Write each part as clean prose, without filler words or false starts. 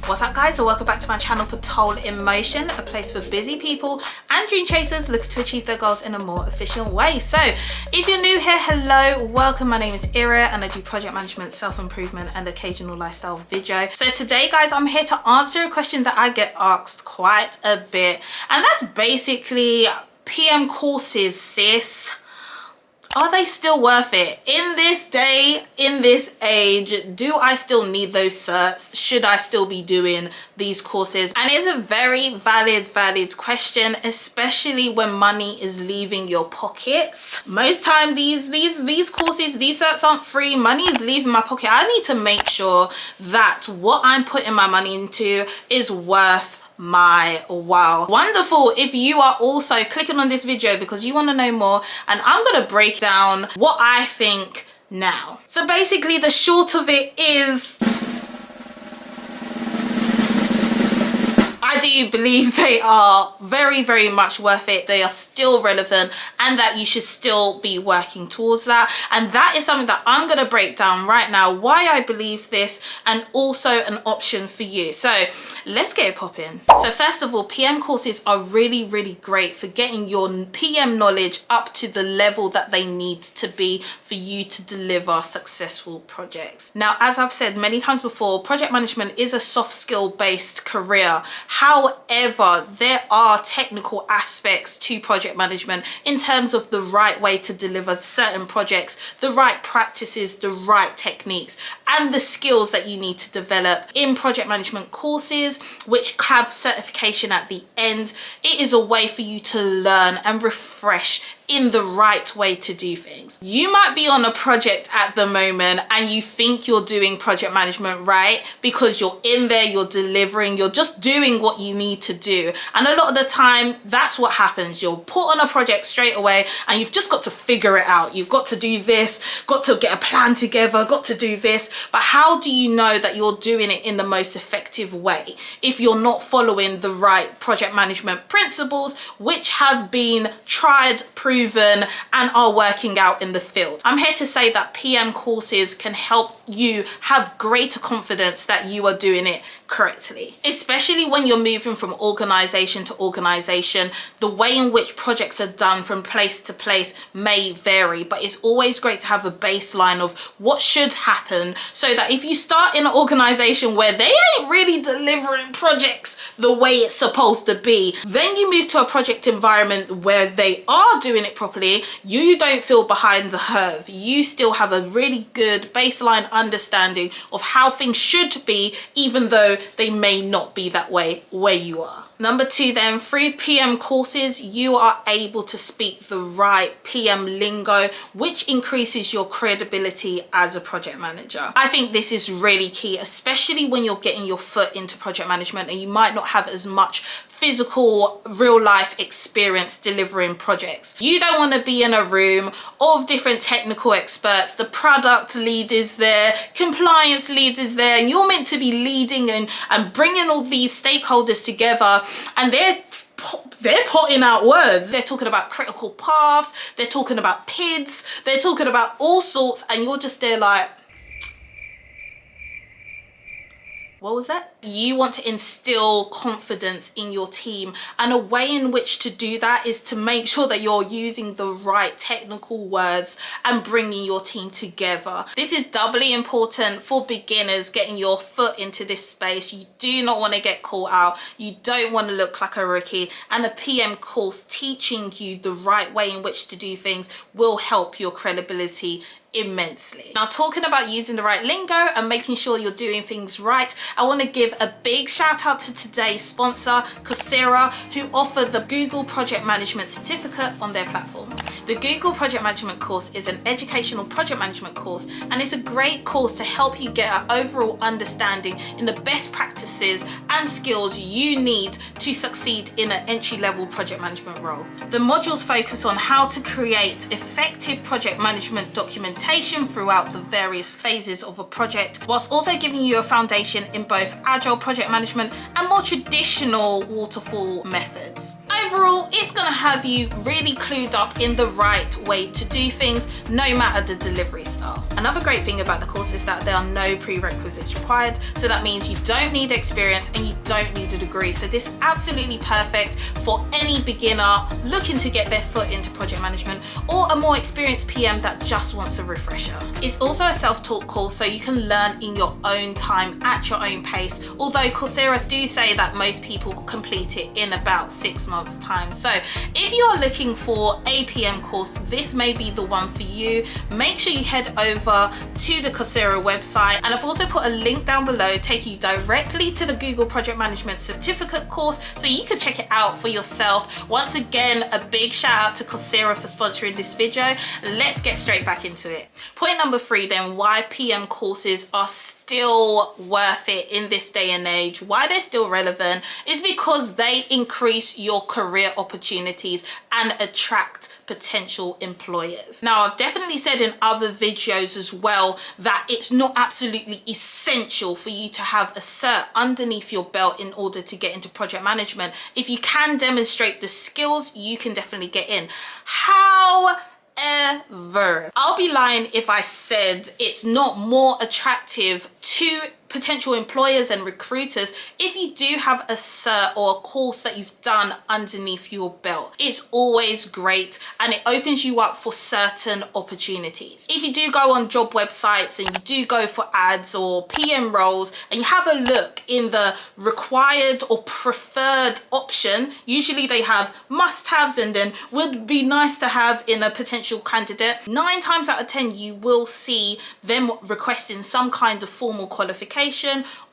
What's up guys, and welcome back to my channel Patol in Motion, a place for busy people and dream chasers looking to achieve their goals in a more efficient way. So if you're new here, hello, welcome. My name is Ira and I do project management, self-improvement and occasional lifestyle video. So today guys, I'm here to answer a question that I get asked quite a bit, and that's basically PM courses, sis. Are they still worth it? In this day, in this age, do I still need those certs? Should I still be doing these courses? And it's a very valid question, especially when money is leaving your pockets. Most time these courses, these certs aren't free, money is leaving my pocket. I need to make sure that what I'm putting my money into is worth my while. Wonderful if you are also clicking on this video because you want to know more, and I'm going to break down what I think now. So basically the short of it is, I do believe they are very much worth it. They are still relevant and that you should still be working towards that. And that is something that I'm going to break down right now, why I believe this, and also an option for you. So let's get it popping. So first of all, PM courses are really great for getting your PM knowledge up to the level that they need to be for you to deliver successful projects. Now, as I've said many times before, project management is a soft skill based career. However, there are technical aspects to project management in terms of the right way to deliver certain projects, the right practices, the right techniques, and the skills that you need to develop in project management courses, which have certification at the end. It is a way for you to learn and refresh in the right way to do things. You might be on a project at the moment and you think you're doing project management right because you're in there, you're delivering, you're just doing what you need to do. And a lot of the time that's what happens. You're put on a project straight away and you've just got to figure it out. You've got to do this, got to get a plan together, got to do this. But how do you know that you're doing it in the most effective way if you're not following the right project management principles which have been tried, proven, and are working out in the field? I'm here to say that PM courses can help you have greater confidence that you are doing it correctly, especially when you're moving from organization to organization. The way in which projects are done from place to place may vary, but it's always great to have a baseline of what should happen, so that if you start in an organization where they ain't really delivering projects the way it's supposed to be, then you move to a project environment where they are doing it properly, you don't feel behind the curve. You still have a really good baseline understanding of how things should be, even though they may not be that way where you are. Number two then, through PM courses, you are able to speak the right PM lingo, which increases your credibility as a project manager. I think this is really key, especially when you're getting your foot into project management and you might not have as much physical real life experience delivering projects. You don't want to be in a room of different technical experts. The product lead is there, compliance lead is there, and you're meant to be leading and bringing all these stakeholders together, and they're potting out words. They're talking about critical paths, they're talking about PIDs, they're talking about all sorts, and you're just there like, what was that? You want to instill confidence in your team, and a way in which to do that is to make sure that you're using the right technical words and bringing your team together. This is doubly important for beginners getting your foot into this space. You do not want to get caught out. You don't want to look like a rookie, and a PM course teaching you the right way in which to do things will help your credibility immensely. Now, talking about using the right lingo and making sure you're doing things right, I want to give a big shout out to today's sponsor, Coursera, who offer the Google Project Management Certificate on their platform. The Google Project Management course is an educational project management course, and it's a great course to help you get an overall understanding in the best practices and skills you need to succeed in an entry-level project management role. The modules focus on how to create effective project management documentation throughout the various phases of a project, whilst also giving you a foundation in both agile project management and more traditional waterfall methods. overall, it's gonna have you really clued up in the right way to do things, no matter the delivery style. Another great thing about the course is that there are no prerequisites required. So that means you don't need experience and you don't need a degree. So this is absolutely perfect for any beginner looking to get their foot into project management, or a more experienced PM that just wants a refresher. It's also a self-taught course, so you can learn in your own time at your own pace. Although Coursera do say that most people complete it in about 6 months time. So if you're looking for a PM course, this may be the one for you. Make sure you head over to the Coursera website, and I've also put a link down below taking you directly to the Google Project Management certificate course, so you can check it out for yourself. Once again, a big shout out to Coursera for sponsoring this video. Let's get straight back into it. Point number 3 then, why PM courses are still worth it in this day and age, why they're still relevant, is because they increase your career opportunities and attract potential employers. Now, I've definitely said in other videos as well that it's not absolutely essential for you to have a cert underneath your belt in order to get into project management. If you can demonstrate the skills, you can definitely get in. However, I'll be lying if I said it's not more attractive to potential employers and recruiters if you do have a cert or a course that you've done underneath your belt. It's always great and it opens you up for certain opportunities. If you do go on job websites and you do go for ads or PM roles and you have a look in the required or preferred option, usually they have must-haves and then would be nice to have in a potential candidate. 9 times out of 10 you will see them requesting some kind of formal qualification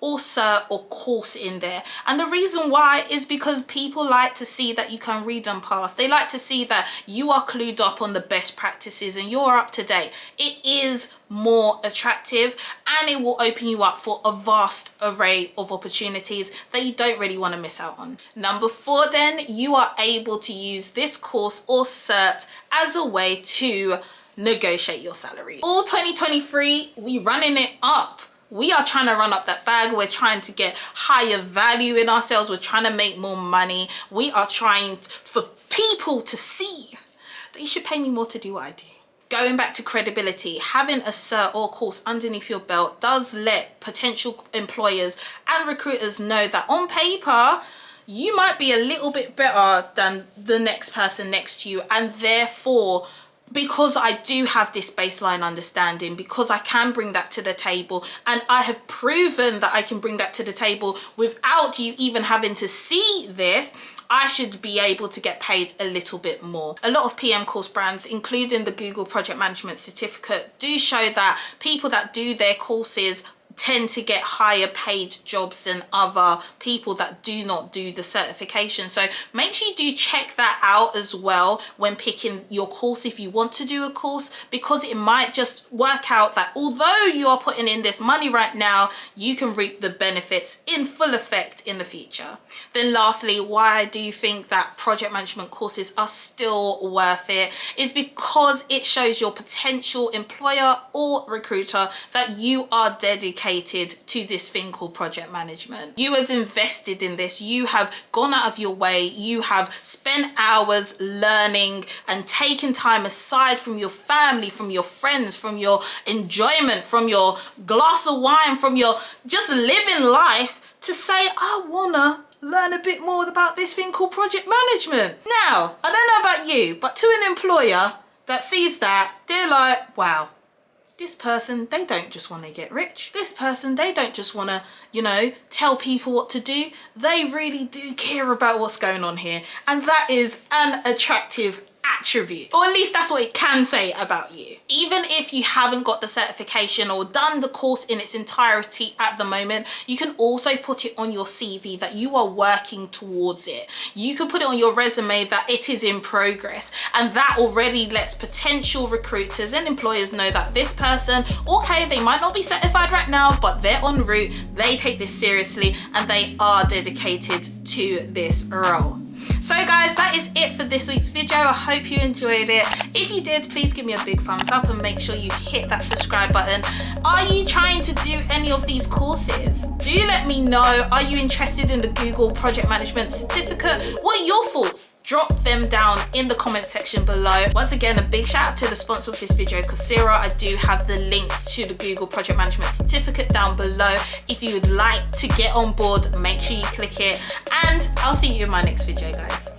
or cert or course in there. And the reason why is because people like to see that you can read and pass. They like to see that you are clued up on the best practices and you're up to date. It is more attractive and it will open you up for a vast array of opportunities that you don't really want to miss out on. Number 4 then, you are able to use this course or cert as a way to negotiate your salary. All 2023, we running it up. We are trying to run up that bag. We're trying to get higher value in ourselves. We're trying to make more money. We are trying for people to see that you should pay me more to do what I do. Going back to credibility, having a cert or course underneath your belt does let potential employers and recruiters know that on paper, you might be a little bit better than the next person next to you, and therefore, because I do have this baseline understanding, because I can bring that to the table, and I have proven that I can bring that to the table without you even having to see this, I should be able to get paid a little bit more. A lot of PM course brands, including the Google Project Management certificate, do show that people that do their courses tend to get higher paid jobs than other people that do not do the certification. So make sure you do check that out as well when picking your course if you want to do a course, because it might just work out that although you are putting in this money right now, you can reap the benefits in full effect in the future. Then lastly, why I do think that project management courses are still worth it is because it shows your potential employer or recruiter that you are dedicated to this thing called project management. You have invested in this. You have gone out of your way. You have spent hours learning and taken time aside from your family, from your friends, from your enjoyment, from your glass of wine, from your just living life to say, I wanna learn a bit more about this thing called project management. Now, I don't know about you, but to an employer that sees that, they're like, wow, this person, they don't just want to get rich. This person, they don't just want to, you know, tell people what to do. They really do care about what's going on here. And that is an attractive attribute, or at least that's what it can say about you. Even if you haven't got the certification or done the course in its entirety at the moment, you can also put it on your CV that you are working towards it. You can put it on your resume that it is in progress, and that already lets potential recruiters and employers know that this person, okay, they might not be certified right now, but they're en route, they take this seriously, and they are dedicated to this role. So guys, that is it for this week's video. I hope you enjoyed it. If you did, please give me a big thumbs up and make sure you hit that subscribe button. Are you trying to do any of these courses? Do let me know. Are you interested in the Google Project Management Certificate? What are your thoughts? Drop them down in the comment section below. Once again, a big shout out to the sponsor of this video, Coursera. I do have the links to the Google Project Management Certificate down below. If you would like to get on board, make sure you click it, and I'll see you in my next video, guys.